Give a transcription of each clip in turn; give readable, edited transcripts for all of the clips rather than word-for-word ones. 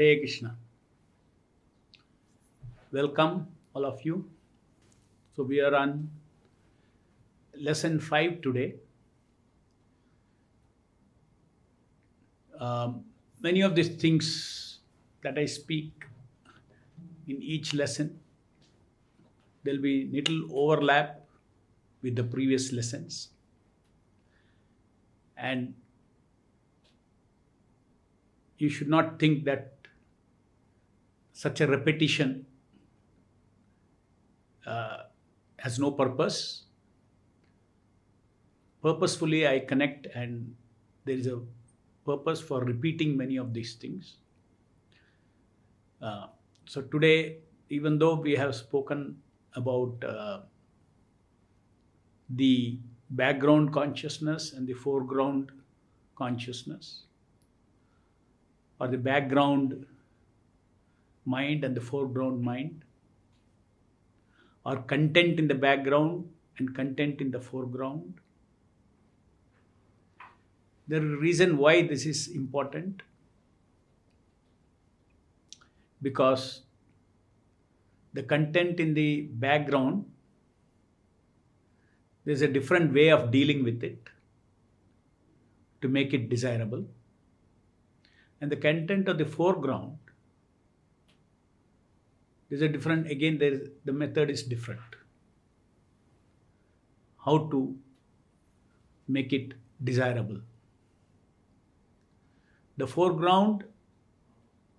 Hare Krishna. Welcome, all of you. So, we are on lesson 5 today. Many of these things that I speak in each lesson, there will be little overlap with the previous lessons. And you should not think that such a repetition has no purpose. Purposefully, I connect, and there is a purpose for repeating many of these things. So today, even though we have spoken about the background consciousness and the foreground consciousness, or the background mind and the foreground mind, or content in the background and content in the foreground. The reason why this is important, because the content in the background, there's a different way of dealing with it to make it desirable. And the content of the foreground, there's a different, again, the method is different. How to make it desirable. The foreground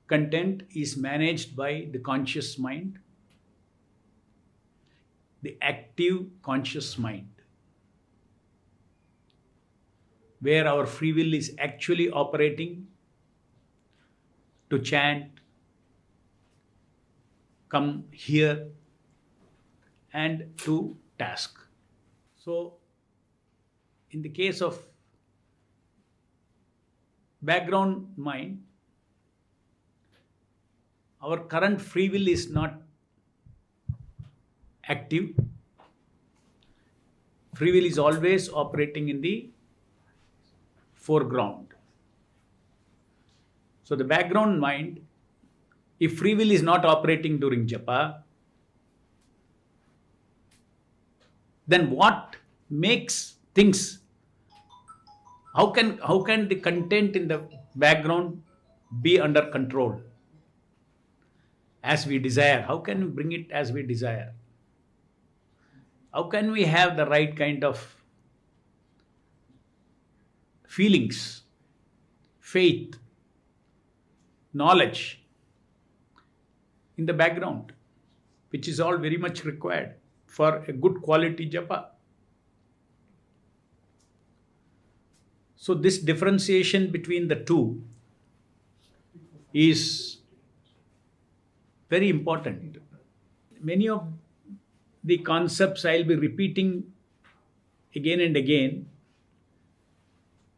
content is managed by the conscious mind, the active conscious mind, where our free will is actually operating to chant, come here, and to task. So, in the case of background mind, our current free will is not active. Free will is always operating in the foreground. So the background mind, if free will is not operating during japa, then what makes things, how can the content in the background be under control as we desire? How can we bring it as we desire? How can we have the right kind of feelings, faith, knowledge in the background, which is all very much required for a good quality japa? So this differentiation between the two is very important. Many of the concepts I'll be repeating again and again,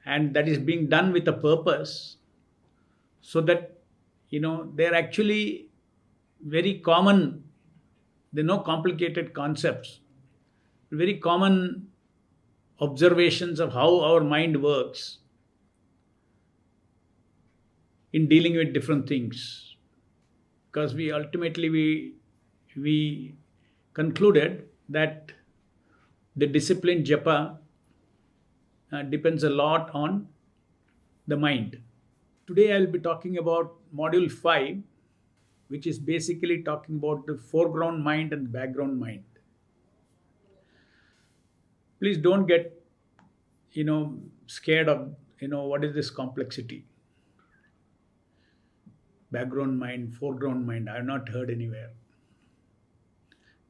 and that is being done with a purpose, so that they're actually very common. They're no complicated concepts, very common observations of how our mind works in dealing with different things. Because we ultimately concluded that the discipline japa depends a lot on the mind. Today I'll be talking about module 5, which is basically talking about the foreground mind and background mind. Please don't get scared of what is this complexity. Background mind, foreground mind, I have not heard anywhere.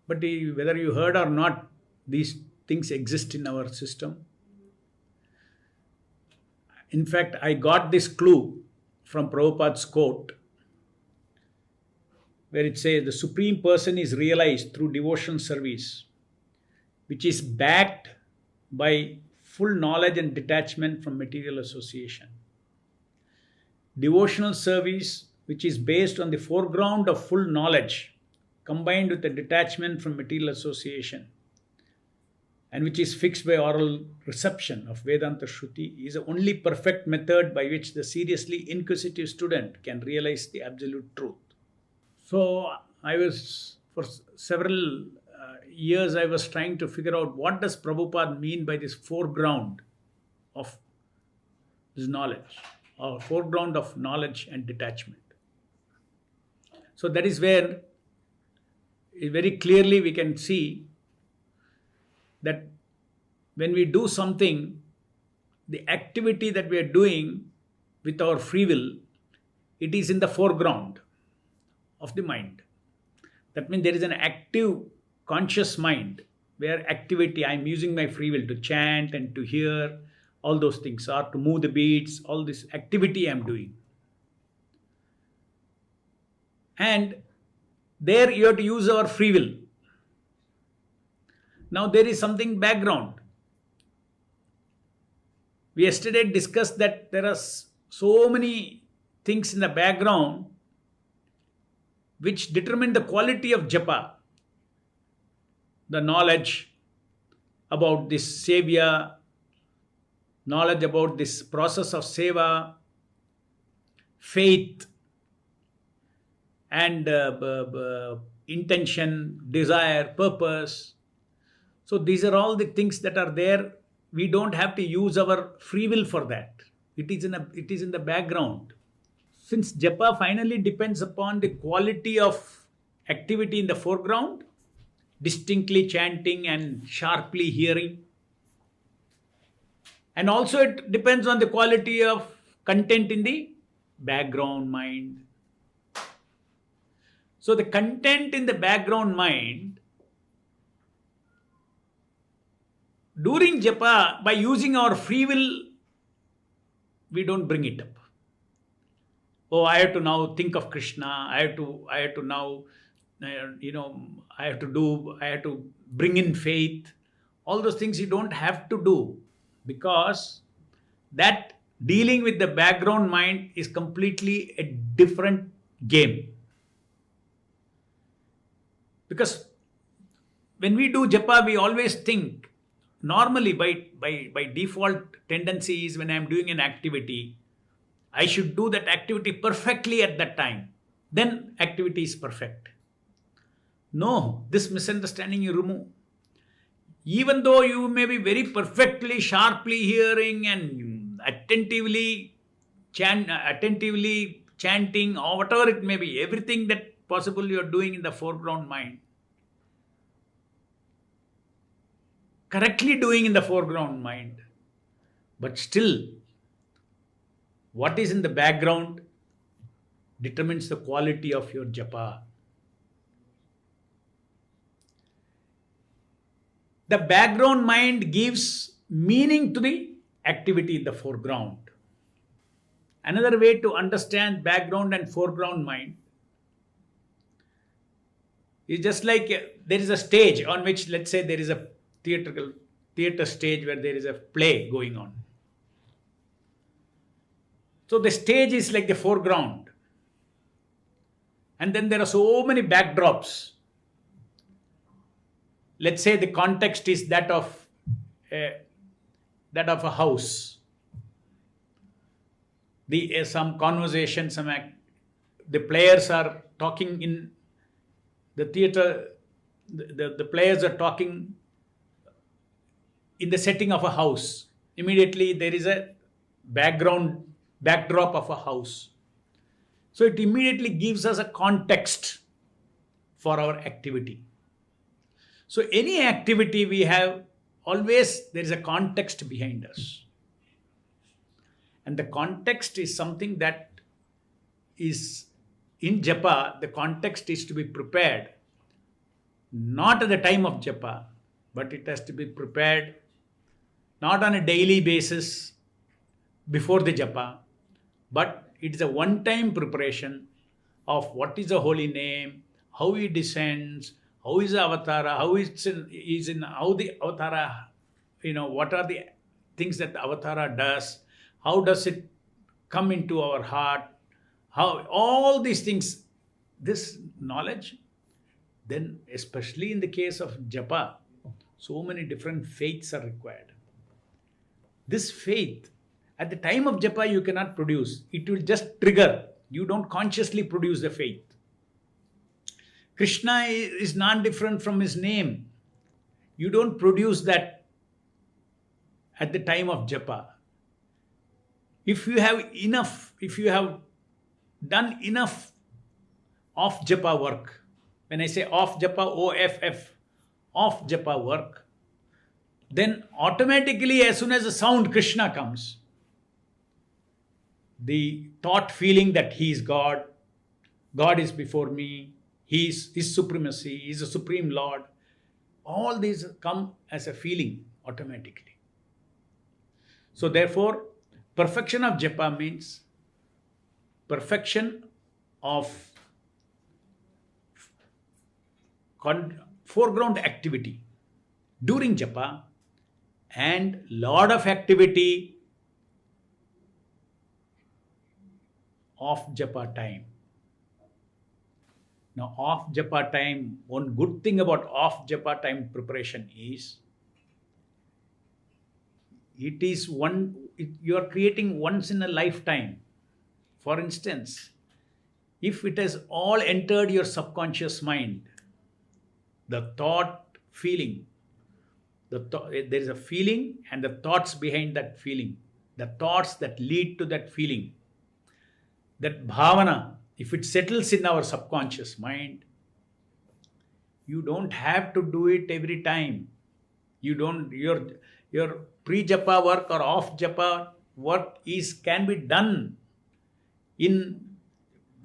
But whether you heard or not, these things exist in our system. In fact, I got this clue from Prabhupada's quote, where it says, the Supreme Person is realized through devotional service, which is backed by full knowledge and detachment from material association. Devotional service, which is based on the foreground of full knowledge, combined with the detachment from material association, and which is fixed by oral reception of Vedanta Shruti, is the only perfect method by which the seriously inquisitive student can realize the absolute truth. So I was, for several years, I was trying to figure out what does Prabhupada mean by this foreground of this knowledge, or foreground of knowledge and detachment. So that is where very clearly we can see that when we do something, the activity that we are doing with our free will, it is in the foreground of the mind. That means there is an active conscious mind where activity, I'm using my free will to chant and to hear, all those things, or to move the beats, all this activity I'm doing. And there you have to use our free will. Now there is something background. We yesterday discussed that there are so many things in the background which determine the quality of japa. The knowledge about this savior, knowledge about this process of seva, faith, and intention, desire, purpose. So these are all the things that are there. We don't have to use our free will for that. It is in the background. Since japa finally depends upon the quality of activity in the foreground, distinctly chanting and sharply hearing, and also it depends on the quality of content in the background mind. So the content in the background mind, during japa, by using our free will, we don't bring it up. Oh, I have to now think of Krishna. I have to now, I have to bring in faith. All those things you don't have to do, because that dealing with the background mind is completely a different game. Because when we do japa, we always think, normally by default tendencies, when I'm doing an activity, I should do that activity perfectly at that time. Then activity is perfect. No, this misunderstanding you remove. Even though you may be very perfectly, sharply hearing and attentively chanting, or whatever it may be, everything that possible you are doing in the foreground mind, correctly doing in the foreground mind, but still what is in the background determines the quality of your japa. The background mind gives meaning to the activity in the foreground. Another way to understand background and foreground mind is just like there is a stage on which, let's say, there is a theater stage where there is a play going on. So the stage is like the foreground. And then there are so many backdrops. Let's say the context is that of a house. Some conversation, the players are talking in the theater. The players are talking in the setting of a house. Immediately there is a backdrop of a house. So it immediately gives us a context for our activity. So any activity we have, always there is a context behind us. And the context is something that is in japa. The context is to be prepared, not at the time of japa, but it has to be prepared not on a daily basis before the japa, but it is a one-time preparation of what is the holy name, how he descends, how is the avatara, how the avatara, what are the things that the avatara does, how does it come into our heart, how all these things, this knowledge, then especially in the case of japa, So many different faiths are required. This faith, at the time of japa, you cannot produce. It will just trigger. You don't consciously produce the faith. Krishna is not different from his name. You don't produce that at the time of japa. If you have done enough off japa work, when I say off japa, OFF, off japa work, then automatically as soon as the sound Krishna comes, the thought feeling that he is God, God is before me, his supremacy, he is the supreme Lord, all these come as a feeling automatically. So therefore, perfection of japa means perfection of foreground activity during japa and lot of activity off japa time. Now, off japa time, one good thing about off japa time preparation is you are creating once in a lifetime. For instance, if it has all entered your subconscious mind, the thought, feeling, there is a feeling and the thoughts behind that feeling, the thoughts that lead to that feeling, that bhavana, if it settles in our subconscious mind, you don't have to do it every time. Your pre-japa work or off japa work can be done in,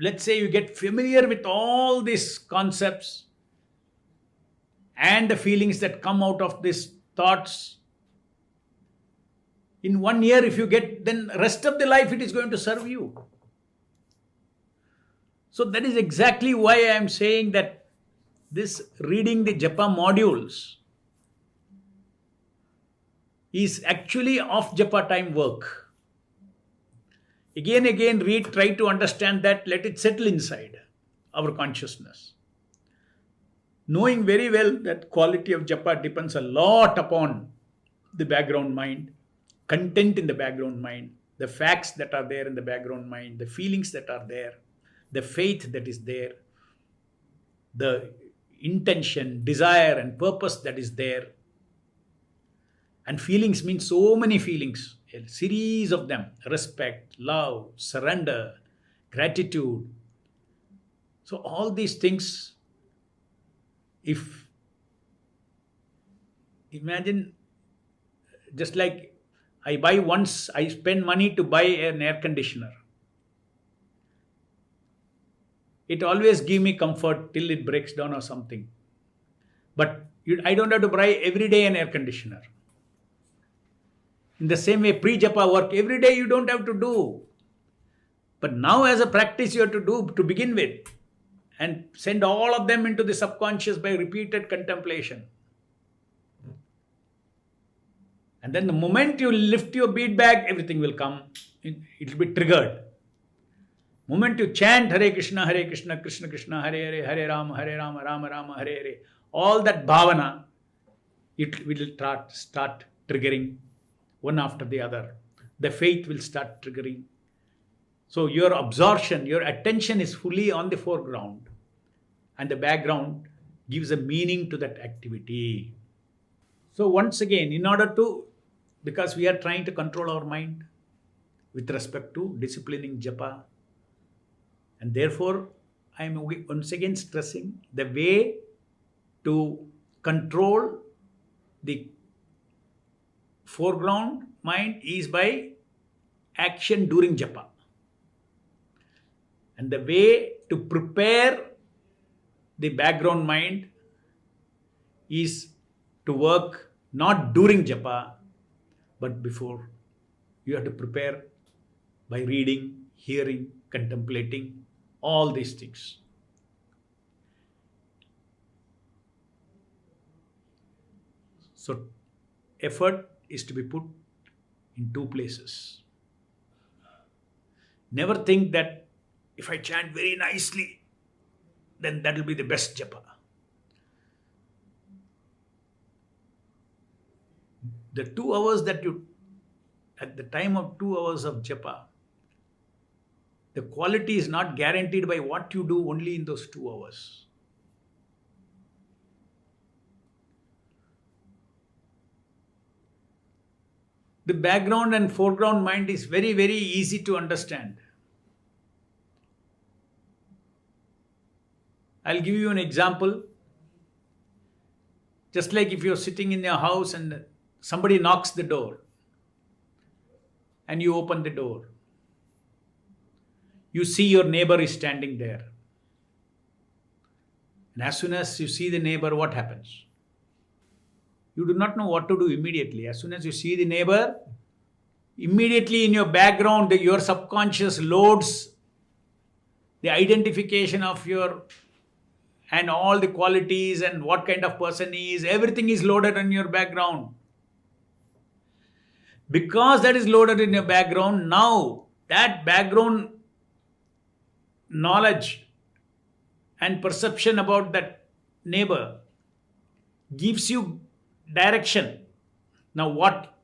let's say you get familiar with all these concepts and the feelings that come out of these thoughts. In 1 year, if you get, then rest of the life it is going to serve you. So that is exactly why I am saying that this reading the japa modules is actually off japa time work. Again, read, try to understand that, let it settle inside our consciousness. Knowing very well that quality of japa depends a lot upon the background mind, content in the background mind, the facts that are there in the background mind, the feelings that are there, the faith that is there, the intention, desire and purpose that is there. And feelings mean so many feelings, a series of them: respect, love, surrender, gratitude. So all these things, if imagine, just like I spend money to buy an air conditioner. It always gives me comfort till it breaks down or something. But I don't have to buy every day an air conditioner. In the same way, pre-japa work, every day you don't have to do. But now as a practice you have to do to begin with, and send all of them into the subconscious by repeated contemplation. And then the moment you lift your bead bag, everything will come. It will be triggered. Moment you chant Hare Krishna, Krishna Krishna, Hare Hare, Hare Rama, Rama Rama, Hare Hare, all that bhavana, it will start triggering one after the other. The faith will start triggering. So your absorption, your attention is fully on the foreground, and the background gives a meaning to that activity. So once again, because we are trying to control our mind with respect to disciplining japa, and therefore I am once again stressing the way to control the foreground mind is by action during japa. And the way to prepare the background mind is to work not during japa, but before. You have to prepare by reading, hearing, contemplating, all these things. So effort is to be put in two places. Never think that if I chant very nicely, then that will be the best japa. The 2 hours at the time of 2 hours of japa, the quality is not guaranteed by what you do only in those 2 hours. The background and foreground mind is very, very easy to understand. I'll give you an example. Just like if you're sitting in your house and somebody knocks the door and you open the door, you see your neighbor is standing there. And as soon as you see the neighbor, what happens? You do not know what to do immediately. As soon as you see the neighbor, immediately in your background, your subconscious loads the identification of your and all the qualities and what kind of person he is. Everything is loaded in your background. Because that is loaded in your background, now that background knowledge and perception about that neighbor gives you direction. Now what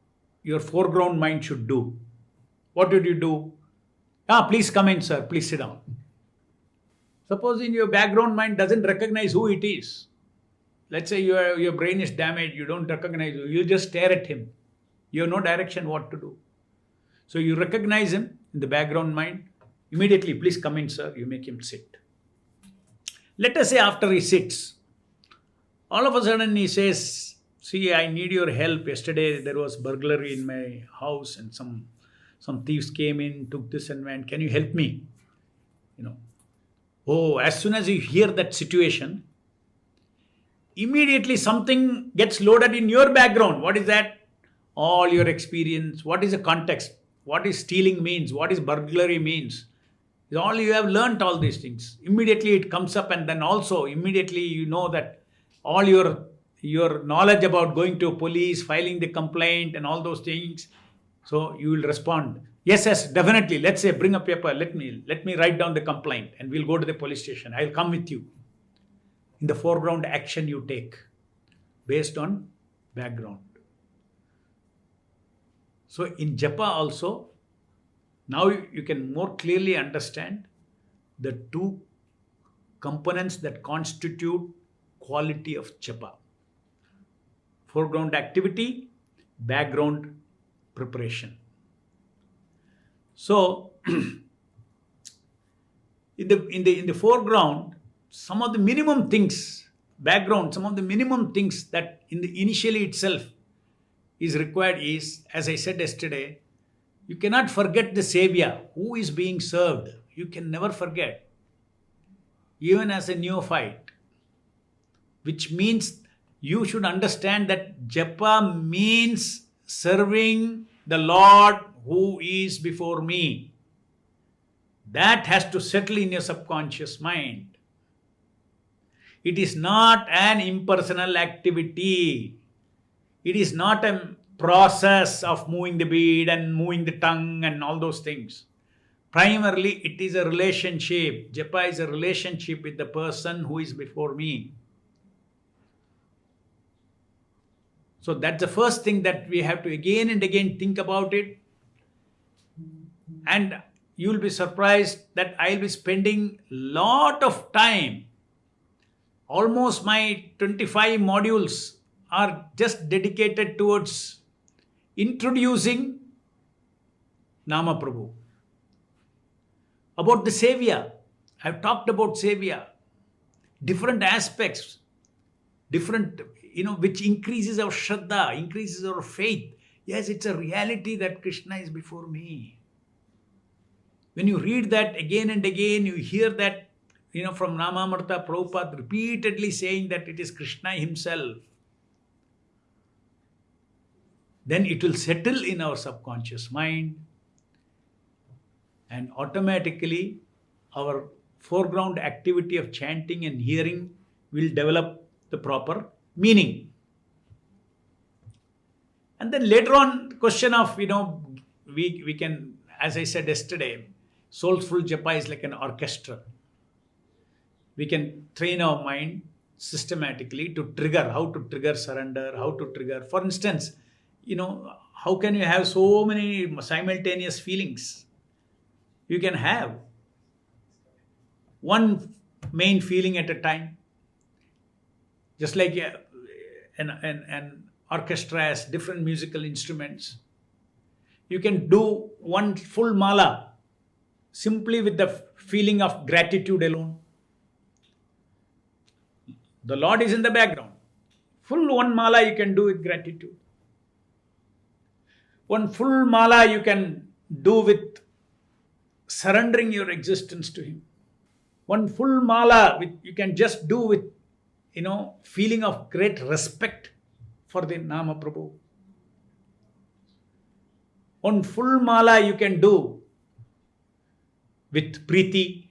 your foreground mind should do. What did you do? Please come in, sir. Please sit down. Suppose in your background mind doesn't recognize who it is. Let's say your brain is damaged. You don't recognize him. You just stare at him. You have no direction what to do. So you recognize him in the background mind. Immediately, please come in, sir. You make him sit. Let us say after he sits, all of a sudden he says, see, I need your help. Yesterday there was burglary in my house and some thieves came in, took this and went. Can you help me? As soon as you hear that situation, immediately something gets loaded in your background. What is that? All your experience. What is the context? What is stealing means? What is burglary means? All you have learnt all these things. Immediately it comes up, and then also immediately you know that all your knowledge about going to police, filing the complaint and all those things. So you will respond. Yes, definitely. Let's say, bring a paper. Let me write down the complaint and we'll go to the police station. I'll come with you. In the foreground action you take based on background. So in japa also, now you can more clearly understand the two components that constitute quality of japa. Foreground activity, background preparation. So in the foreground, some of the minimum things, background, some of the minimum things that in the initially itself is required is, as I said yesterday, you cannot forget the savior who is being served. You can never forget, even as a neophyte, which means you should understand that japa means serving the Lord who is before me. That has to settle in your subconscious mind. It is not an impersonal activity. It is not a process of moving the bead and moving the tongue and all those things. Primarily, it is a relationship. Japa is a relationship with the person who is before me. So that's the first thing that we have to again and again think about it. And you will be surprised that I'll be spending lot of time. Almost my 25 modules are just dedicated towards introducing Nama Prabhu. About the Savior. I've talked about Savior. Different aspects. Different, which increases our Shraddha, increases our faith. Yes, it's a reality that Krishna is before me. When you read that again and again, you hear that, from Namamrta Prabhupada repeatedly saying that it is Krishna himself. Then it will settle in our subconscious mind, and automatically our foreground activity of chanting and hearing will develop the proper meaning. And then later on, the question of, we can, as I said yesterday, soulful japa is like an orchestra. We can train our mind systematically to trigger, how to trigger surrender, how to trigger. For instance, how can you have so many simultaneous feelings? You can have one main feeling at a time, just like an orchestra has different musical instruments. You can do one full mala simply with the feeling of gratitude alone. The Lord is in the background. Full one mala you can do with gratitude. One full mala you can do with surrendering your existence to Him. One full mala you can just do with, feeling of great respect for the Nama Prabhu. One full mala you can do with Preeti.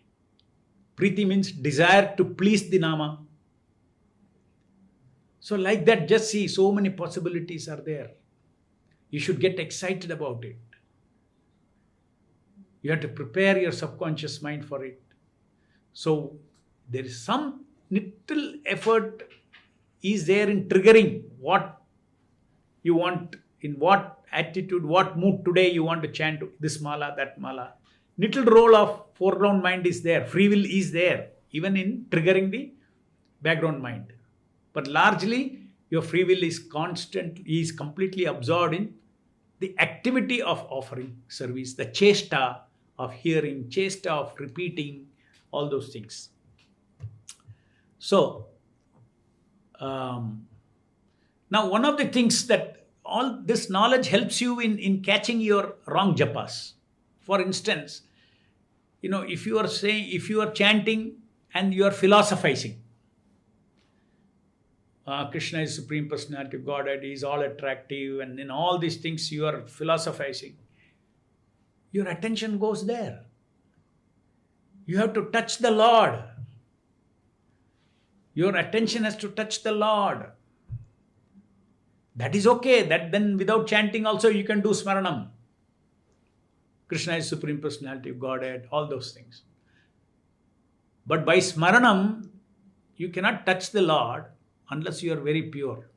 Preeti means desire to please the Nama. So like that, just see, so many possibilities are there. You should get excited about it. You have to prepare your subconscious mind for it. So there is some little effort is there in triggering what you want, in what attitude, what mood today you want to chant this mala, that mala. Little role of foreground mind is there. Free will is there, even in triggering the background mind. But largely, your free will is completely absorbed in the activity of offering service, the chesta of hearing, chesta of repeating, all those things. So, now one of the things that all this knowledge helps you in catching your wrong japas. For instance, if you are chanting and you are philosophizing, Krishna is Supreme Personality of Godhead, He is all attractive, and in all these things you are philosophizing, your attention goes there. You have to touch the Lord. Your attention has to touch the Lord. That is okay. That then without chanting also you can do Smaranam. Krishna is Supreme Personality of Godhead, all those things. But by Smaranam, you cannot touch the Lord unless you are very pure.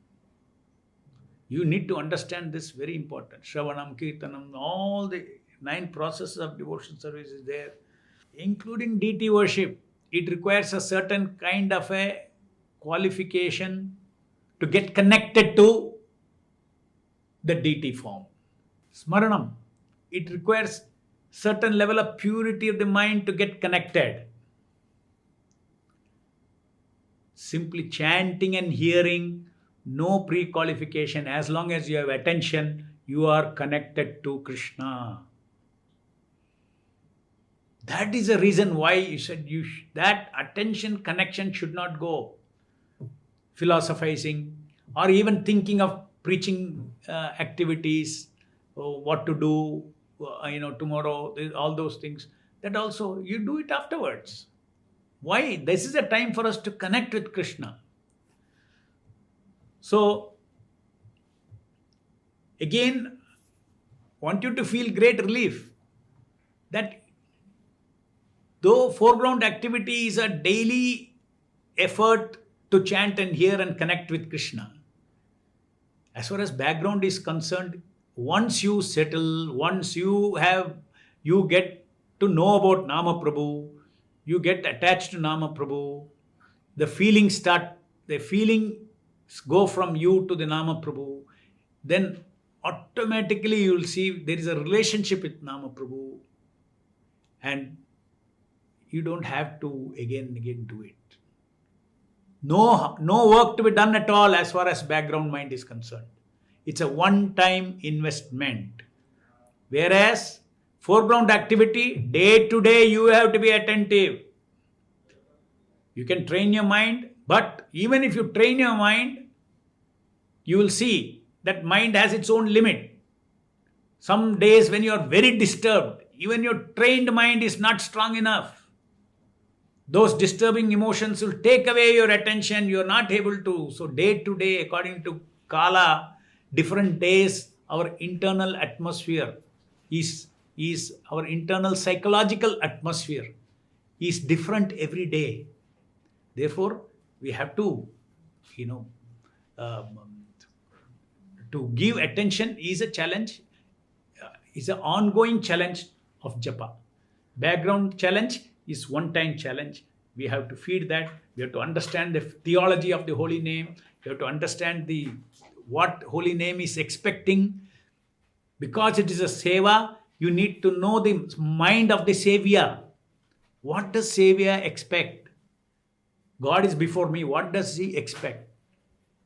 You need to understand this, very important. Shravanam, Kirtanam, all the 9 processes of devotion service is there, including deity worship. It requires a certain kind of a qualification to get connected to the deity form. Smaranam, it requires certain level of purity of the mind to get connected. Simply chanting and hearing, no pre-qualification. As long as you have attention, you are connected to Krishna. That is the reason why you said that attention connection should not go philosophizing or even thinking of preaching activities, what to do, tomorrow, all those things. That also, you do it afterwards. Why? This is a time for us to connect with Krishna. So, again, want you to feel great relief that though foreground activity is a daily effort to chant and hear and connect with Krishna, as far as background is concerned, once you settle, once you get to know about Nama Prabhu, you get attached to Nama Prabhu, the feelings go from you to the Nama Prabhu, then automatically you will see there is a relationship with Nama Prabhu, and you don't have to again do it. No work to be done at all as far as background mind is concerned. It's a one-time investment. Whereas foreground activity, day to day you have to be attentive. You can train your mind, but even if you train your mind, you will see that mind has its own limit. Some days when you are very disturbed, even your trained mind is not strong enough. Those disturbing emotions will take away your attention. You are not able to. So day to day, according to Kala, different days, our internal atmosphere is our internal psychological atmosphere is different every day. Therefore, we have to, to give attention is a challenge, is an ongoing challenge of japa. Background challenge is one-time challenge. We have to feed that. We have to understand the theology of the holy name. We have to understand what holy name is expecting. Because it is a seva, you need to know the mind of the Savior. What does Savior expect? God is before me. What does he expect?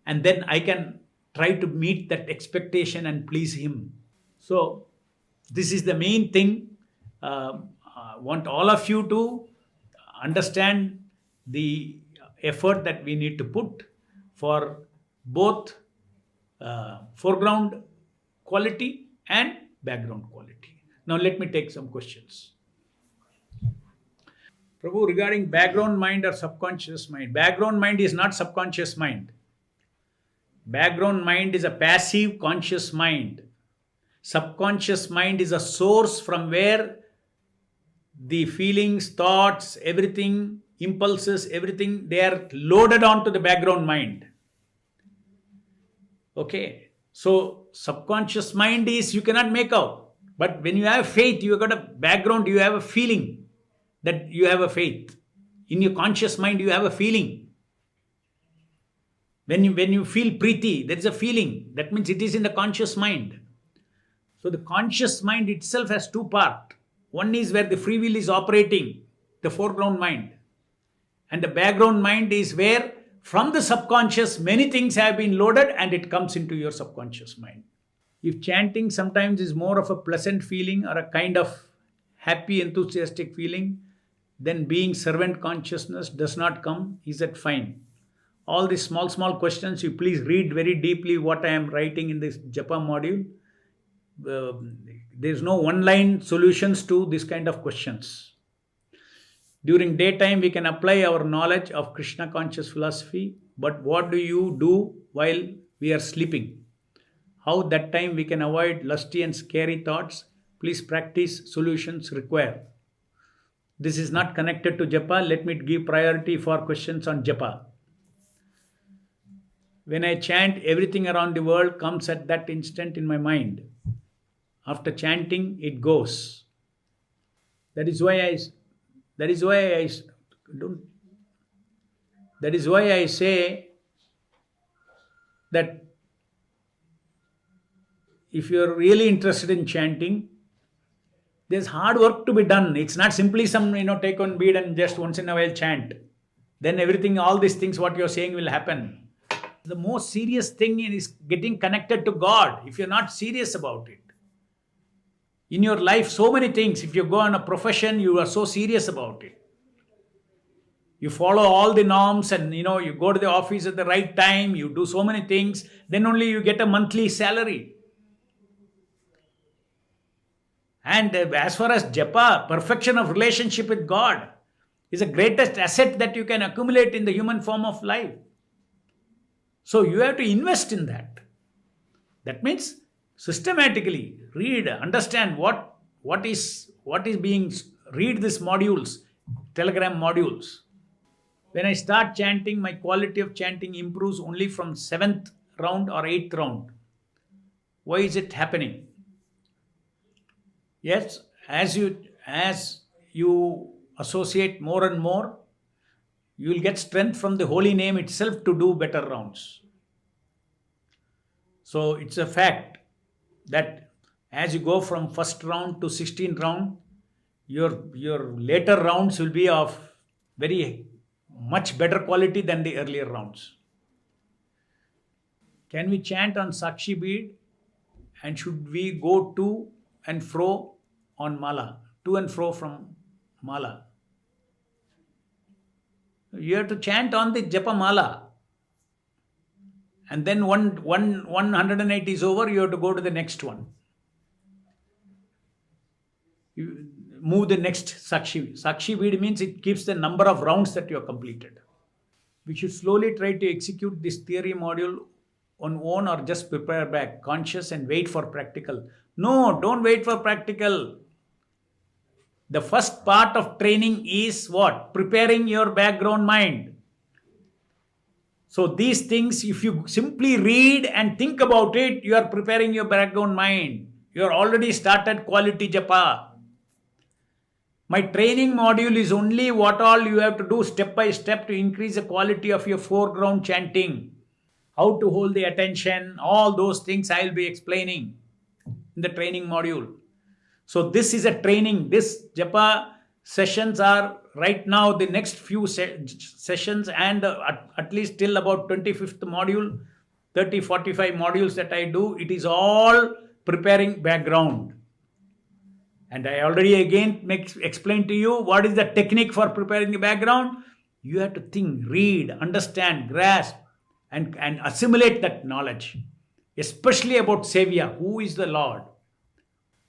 And then I can try to meet that expectation and please him. So this is the main thing. I want all of you to understand the effort that we need to put for both foreground quality and background quality. Now let me take some questions. Prabhu, regarding background mind or subconscious mind, background mind is not subconscious mind. Background mind is a passive conscious mind. Subconscious mind is a source from where the feelings, thoughts, everything, impulses, everything, they are loaded onto the background mind. Okay, so subconscious mind is you cannot make out. But when you have faith, you have got a background, you have a feeling that you have a faith. In your conscious mind, you have a feeling. When you feel preeti, there is a feeling. That means it is in the conscious mind. So the conscious mind itself has two parts. One is where the free will is operating, the foreground mind. And the background mind is where from the subconscious many things have been loaded and it comes into your subconscious mind. If chanting sometimes is more of a pleasant feeling or a kind of happy, enthusiastic feeling, then being servant consciousness does not come, is that fine? All these small questions, you please read very deeply what I am writing in this japa module. There is no one-line solutions to this kind of questions. During daytime, we can apply our knowledge of Krishna conscious philosophy, but what do you do while we are sleeping? How that time we can avoid lusty and scary thoughts? Please practice solutions required. This is not connected to japa. Let me give priority for questions on japa. When I chant, everything around the world comes at that instant in my mind. After chanting, it goes. That is why I say that if you are really interested in chanting, there's hard work to be done. It's not simply take one bead and just once in a while chant. Then everything, all these things what you're saying will happen. The most serious thing is getting connected to God. If you're not serious about it. In your life, so many things. If you go on a profession, you are so serious about it. You follow all the norms and you go to the office at the right time. You do so many things. Then only you get a monthly salary. And as far as japa, perfection of relationship with God is the greatest asset that you can accumulate in the human form of life. So you have to invest in that. That means systematically read, understand what is being, read these modules, Telegram modules. When I start chanting, my quality of chanting improves only from 7th round or 8th round. Why is it happening? Yes, as you associate more and more, you will get strength from the holy name itself to do better rounds. So it's a fact that as you go from first round to 16th round, your later rounds will be of very much better quality than the earlier rounds. Can we chant on Sakshi bead and should we go to and fro on mala? To and fro from mala. You have to chant on the japa mala. And then 108 is over, you have to go to the next one. You move the next Sakshi. Sakshi bead means it keeps the number of rounds that you have completed. We should slowly try to execute this theory module on own or just prepare back, conscious and wait for practical. No, don't wait for practical. The first part of training is what? Preparing your background mind. So these things, if you simply read and think about it, you are preparing your background mind. You are already started quality japa. My training module is only what all you have to do step by step to increase the quality of your foreground chanting. How to hold the attention, all those things I will be explaining in the training module. So this is a training. This japa sessions are right now the next few sessions, and at least till about 25th module, 30-45 modules that I do, it is all preparing background. And I already again explain to you what is the technique for preparing the background. You have to think, read, understand, grasp, and assimilate that knowledge, especially about Savior, who is the Lord.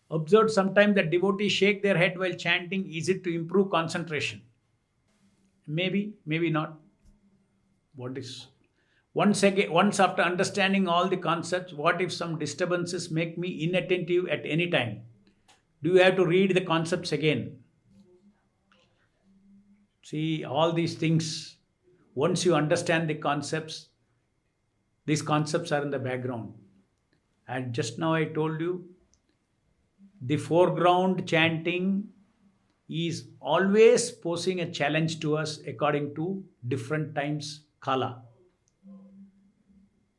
Observe sometimes that devotees shake their head while chanting. Is it to improve concentration? Maybe, maybe not. What is? Once after understanding all the concepts, what if some disturbances make me inattentive at any time? Do you have to read the concepts again? See, all these things, once you understand the concepts, these concepts are in the background. And just now I told you, the foreground chanting is always posing a challenge to us according to different times kala.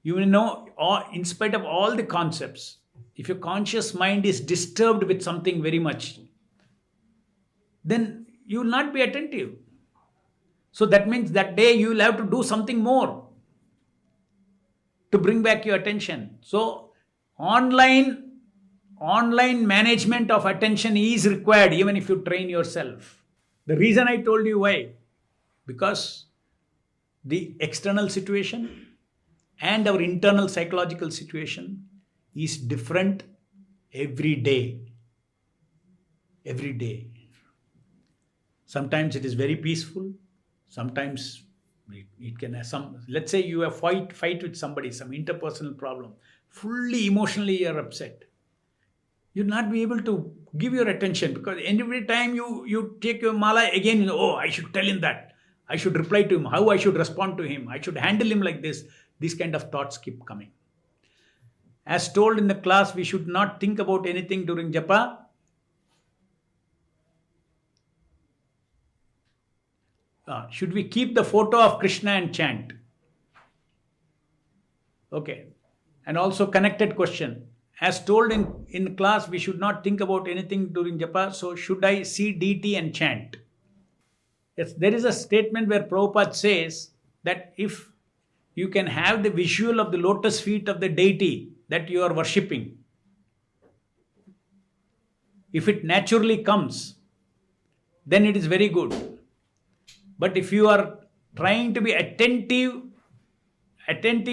You will know, in spite of all the concepts, if your conscious mind is disturbed with something very much, then you will not be attentive. So that means that day you will have to do something more to bring back your attention. So online management of attention is required even if you train yourself. The reason I told you why, because the external situation and our internal psychological situation is different every day. Every day. Sometimes it is very peaceful. Sometimes it can have some, let's say you have fight with somebody, some interpersonal problem. Fully emotionally you are upset. You'll not be able to give your attention, because every time you take your mala again, I should tell him that. I should reply to him, how I should respond to him. I should handle him like this. These kind of thoughts keep coming. As told in the class, we should not think about anything during japa. Should we keep the photo of Krishna and chant? Okay. And also connected question. As told in class, we should not think about anything during japa. So should I see deity and chant? Yes, there is a statement where Prabhupada says that if you can have the visual of the lotus feet of the deity that you are worshipping, if it naturally comes, then it is very good. But if you are trying to be attentive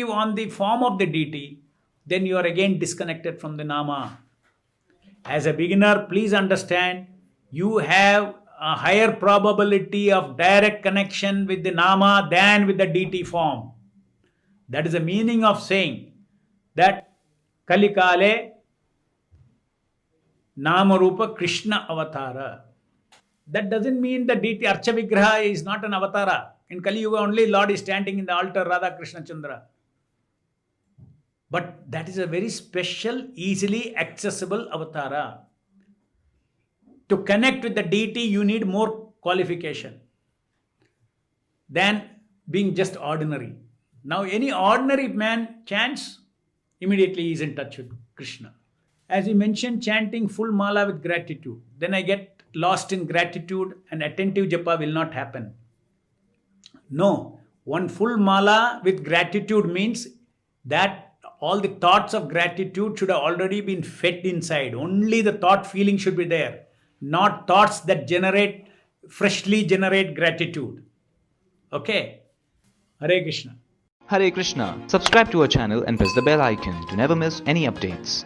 on the form of the deity, then you are again disconnected from the nama. As a beginner, please understand, you have a higher probability of direct connection with the nama than with the deity form. That is the meaning of saying that Kalikale Namarupa Krishna Avatara. That doesn't mean the deity Archa Vigraha is not an avatara. In Kali Yuga only Lord is standing in the altar, Radha Krishna Chandra. But that is a very special, easily accessible avatara. To connect with the deity, you need more qualification than being just ordinary. Now, any ordinary man chants, immediately he is in touch with Krishna. As he mentioned, chanting full mala with gratitude. Then I get lost in gratitude and attentive japa will not happen. No, one full mala with gratitude means that all the thoughts of gratitude should have already been fed inside. Only the thought feeling should be there, not thoughts that freshly generate gratitude. Okay? Hare Krishna. Hare Krishna. Subscribe to our channel and press the bell icon to never miss any updates.